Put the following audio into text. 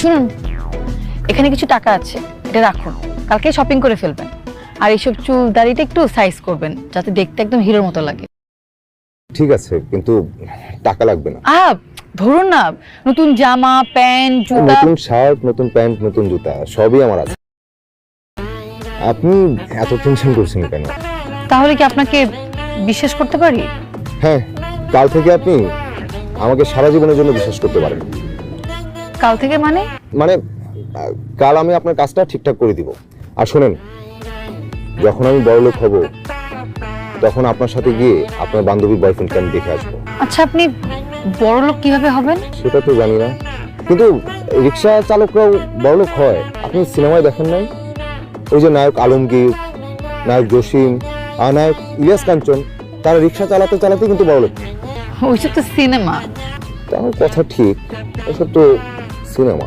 শুনুন, এখানে কিছু টাকা আছে, এটা রাখুন, কালকে শপিং করে ফেলবেন। আর এইসব চুল দাড়িটা একটু সাইজ করবেন যাতে দেখতে একদম হিরোর মতো লাগে। ঠিক আছে, কিন্তু টাকা লাগবে না। ধরুন না, নতুন জামা প্যান্ট জুতা। নতুন শার্ট, নতুন প্যান্ট, নতুন জুতা সবই আমার আছে। আপনি এত টেনশন করছেন কেন? তাহলে কি আপনাকে বিশ্বাস করতে পারি? হ্যাঁ, কাল থেকে আপনি আমাকে সারা জীবনের জন্য বিশ্বাস করতে পারেন। কাল থেকে মানে? মানে কাল আমি আপনার কাজটা ঠিকঠাক করে দিব। আর শোনেন, যখন আমি বড়লোক হব তখন আপনার সাথে গিয়ে আপনার বান্ধবীর বয়ফ্রেন্ডকে আমি দেখে আসবো। আচ্ছা, আপনি বড়লোক কিভাবে হবেন? সেটা তো জানি না, কিন্তু রিক্সা চালকরাও বড়লোক হয়। আপনি সিনেমায় দেখেন নাই? ওই যে নায়ক আলমগীর, নায়ক জসিম আর নায়ক ইলিয়াস কাঞ্চন, তারা রিক্সা চালাতে চালাতে কিন্তু বড়লোক। ওইসব তো সিনেমা। তার কথা ঠিক, এসব তো সিনেমা।